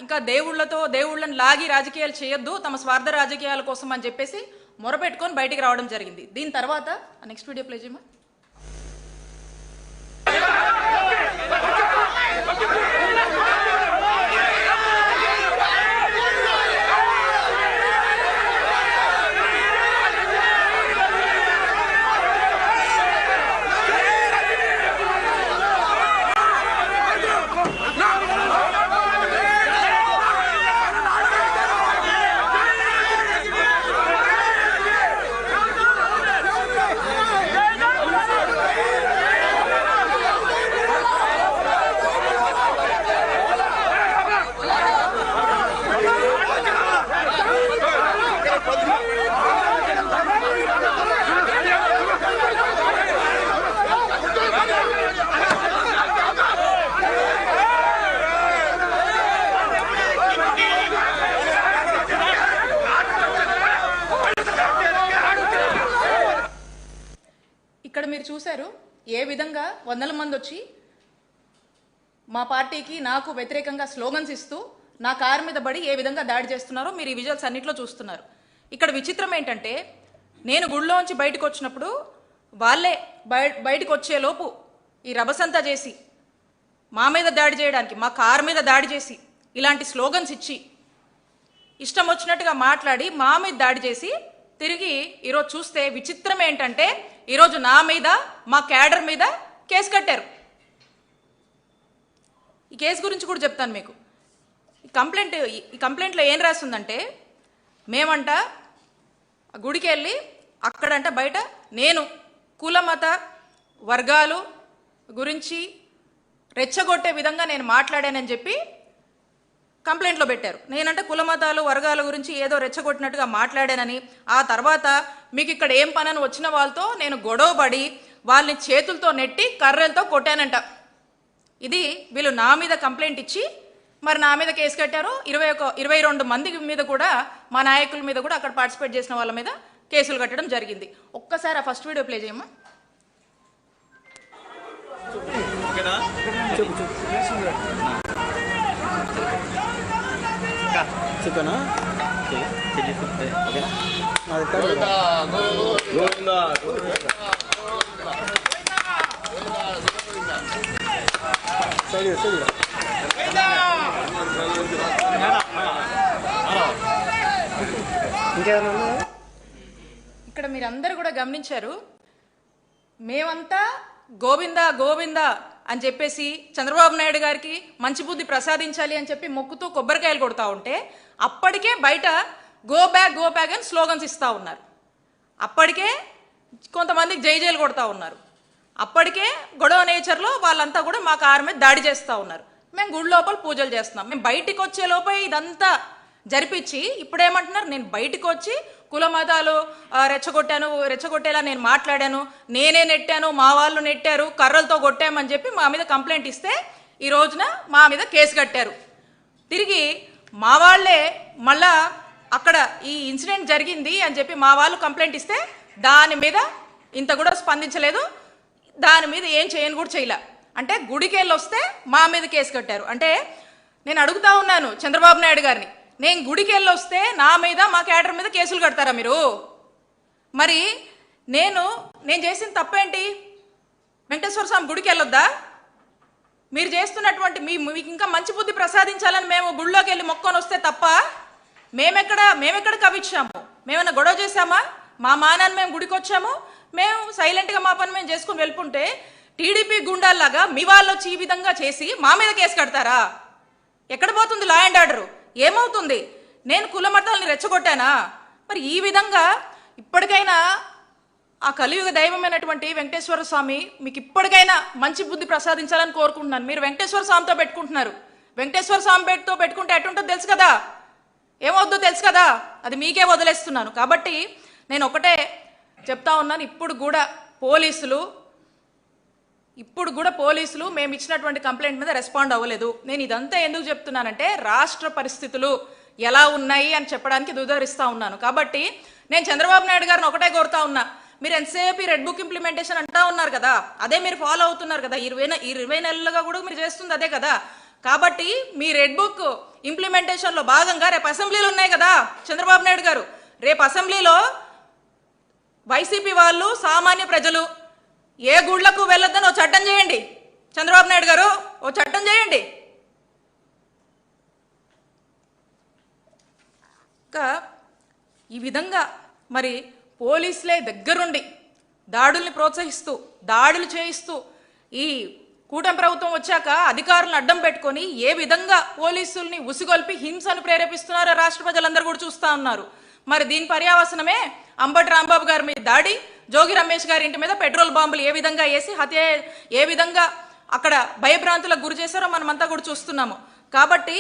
ఇంకా దేవుళ్ళని లాగి రాజకీయాలు చేయొద్దు, తమ స్వార్థ రాజకీయాల కోసం అని చెప్పేసి మొరపెట్టుకొని బయటికి రావడం జరిగింది. దీని తర్వాత నెక్స్ట్ వీడియో ప్లే చేయమా. ఇక్కడ మీరు చూశారు ఏ విధంగా వందల మంది వచ్చి మా పార్టీకి నాకు వ్యతిరేకంగా స్లోగన్స్ ఇస్తూ నా కారు మీద పడి ఏ విధంగా దాడి చేస్తున్నారో మీరు ఈ విజువల్స్ అన్నింటిలో చూస్తున్నారు. ఇక్కడ విచిత్రం ఏంటంటే నేను గుడిలోంచి బయటకు వచ్చినప్పుడు వాళ్ళే బయటకు వచ్చేలోపు ఈ రభసంతా చేసి మా మీద దాడి చేయడానికి, మా కారు మీద దాడి చేసి ఇలాంటి స్లోగన్స్ ఇచ్చి ఇష్టం వచ్చినట్టుగా మాట్లాడి మా మీద దాడి చేసి తిరిగి ఈరోజు చూస్తే విచిత్రం ఏంటంటే ఈరోజు నా మీద మా క్యాడర్ మీద కేసు కట్టారు. ఈ కేసు గురించి కూడా చెప్తాను మీకు. ఈ కంప్లైంట్లో ఏం రాస్తుందంటే మేమంట గుడికి వెళ్ళి అక్కడంట బయట నేను కుల మత వర్గాలు గురించి రెచ్చగొట్టే విధంగా నేను మాట్లాడానని చెప్పి కంప్లైంట్లో పెట్టారు. నేనంటే కుల మతాలు వర్గాల గురించి ఏదో రెచ్చగొట్టినట్టుగా మాట్లాడానని, ఆ తర్వాత మీకు ఇక్కడ ఏం పనని వచ్చిన వాళ్ళతో నేను గొడవపడి వాళ్ళని చేతులతో నెట్టి కర్రలతో కొట్టానంట. ఇది వీళ్ళు నా మీద కంప్లైంట్ ఇచ్చి మరి నా మీద కేసు కట్టారు. 22 మంది మీద కూడా మా నాయకుల మీద కూడా అక్కడ పార్టిసిపేట్ చేసిన వాళ్ళ మీద కేసులు కట్టడం జరిగింది. ఒక్కసారి ఆ ఫస్ట్ వీడియో ప్లే చేయమ్మా. చెప్పనా ఇక్కడ మీరందరూ కూడా గమనించారు, మేమంతా గోవిందా గోవిందా అని చెప్పేసి చంద్రబాబు నాయుడు గారికి మంచి బుద్ధి ప్రసాదించాలి అని చెప్పి మొక్కుతూ కొబ్బరికాయలు కొడతా ఉంటే అప్పటికే బయట గో బ్యాక్ అని స్లోగన్స్ ఇస్తూ ఉన్నారు. అప్పటికే కొంతమందికి జైలు కొడతా ఉన్నారు. అప్పటికే గొడవ నేచర్లో వాళ్ళంతా కూడా మా కారు మీద దాడి చేస్తూ ఉన్నారు. మేము గుడి లోపల పూజలు చేస్తున్నాం. మేము బయటికి వచ్చే లోపే ఇదంతా జరిపించి ఇప్పుడేమంటున్నారు, నేను బయటకు వచ్చి కుల మతాలు రెచ్చగొట్టేలా నేను మాట్లాడాను, నేనే నెట్టాను, మా వాళ్ళు నెట్టారు, కర్రలతో కొట్టామని చెప్పి మా మీద కంప్లైంట్ ఇస్తే ఈ రోజున మా మీద కేసు కట్టారు. తిరిగి మా వాళ్ళే మళ్ళా అక్కడ ఈ ఇన్సిడెంట్ జరిగింది అని చెప్పి మా వాళ్ళు కంప్లైంట్ ఇస్తే దాని మీద ఇంత కూడా స్పందించలేదు, దాని మీద ఏం చేయను కూడా చేయలే. అంటే గుడికి వెళ్ళి వస్తే మా మీద కేసు కట్టారు. అంటే నేను అడుగుతా ఉన్నాను చంద్రబాబు నాయుడు గారిని, నేను గుడికి వెళ్ళి వస్తే నా మీద మా క్యాడర్ మీద కేసులు కడతారా మీరు? మరి నేను చేసిన తప్పేంటి? వెంకటేశ్వర స్వామి గుడికి వెళ్ళొద్దా? మీరు చేస్తున్నటువంటి మీకు ఇంకా మంచి బుద్ధి ప్రసాదించాలని మేము గుడిలోకి వెళ్ళి మొక్కొని వస్తే తప్ప మేమెక్కడ కవిచ్చాము? మేమన్నా గొడవ చేశామా? మా మానాన్ని మేము గుడికి వచ్చాము, మేము సైలెంట్గా మా పని మేము చేసుకుని వెళ్ళుకుంటే టీడీపీ గుండాల్లాగా మీ వాళ్ళు వచ్చి ఈ విధంగా చేసి మా మీద కేసు కడతారా? ఎక్కడ పోతుంది లా అండ్ ఆర్డర్? ఏమవుతుంది? నేను కుల మతాలని రెచ్చగొట్టానా? మరి ఈ విధంగా ఇప్పటికైనా ఆ కలియుగ దైవమైనటువంటి వెంకటేశ్వర స్వామి మీకు ఇప్పటికైనా మంచి బుద్ధి ప్రసాదించాలని కోరుకుంటున్నాను. మీరు వెంకటేశ్వర స్వామితో పెట్టుకుంటున్నారు. వెంకటేశ్వర స్వామి పెట్టుకుంటే ఎటుంటుందో తెలుసు కదా, ఏమవుద్దో తెలుసు కదా, అది మీకే వదిలేస్తున్నాను. కాబట్టి నేను ఒకటే చెప్తా ఉన్నాను, ఇప్పుడు కూడా పోలీసులు మేము ఇచ్చినటువంటి కంప్లైంట్ మీద రెస్పాండ్ అవ్వలేదు. నేను ఇదంతా ఎందుకు చెప్తున్నానంటే రాష్ట్ర పరిస్థితులు ఎలా ఉన్నాయి అని చెప్పడానికి దుదరిస్తూ ఉన్నాను. కాబట్టి నేను చంద్రబాబు నాయుడు గారిని ఒకటే కోరుతా ఉన్నా, మీరు ఎంతసేపు రెడ్ బుక్ ఇంప్లిమెంటేషన్ అంటా ఉన్నారు కదా, అదే మీరు ఫాలో అవుతున్నారు కదా, 20 నెలలుగా కూడా మీరు చేస్తుంది అదే కదా. కాబట్టి మీ రెడ్ బుక్ ఇంప్లిమెంటేషన్లో భాగంగా రేపు అసెంబ్లీలు ఉన్నాయి కదా చంద్రబాబు నాయుడు గారు, రేపు అసెంబ్లీలో వైసీపీ వాళ్ళు సామాన్య ప్రజలు ఏ గుళ్లకు వెళ్ళొద్దని ఓ చట్టం చేయండి. చంద్రబాబు నాయుడు గారు ఓ చట్టం చేయండి. ఇంకా ఈ విధంగా మరి పోలీసులే దగ్గరుండి దాడుల్ని ప్రోత్సహిస్తూ దాడులు చేయిస్తూ ఈ కూటమి ప్రభుత్వం వచ్చాక అధికారులను అడ్డం పెట్టుకొని ఏ విధంగా పోలీసుల్ని ఉసిగొల్పి హింసను ప్రేరేపిస్తున్నారో రాష్ట్ర ప్రజలందరూ కూడా చూస్తూ ఉన్నారు. మరి దీని పర్యావసనమే అంబటి రాంబాబు గారి మీద దాడి, జోగి రమేష్ గారి ఇంటి మీద పెట్రోల్ బాంబులు ఏ విధంగా వేసి ఏ విధంగా అక్కడ భయభ్రాంతులకు గురి చేశారో మనమంతా కూడా చూస్తున్నాము. కాబట్టి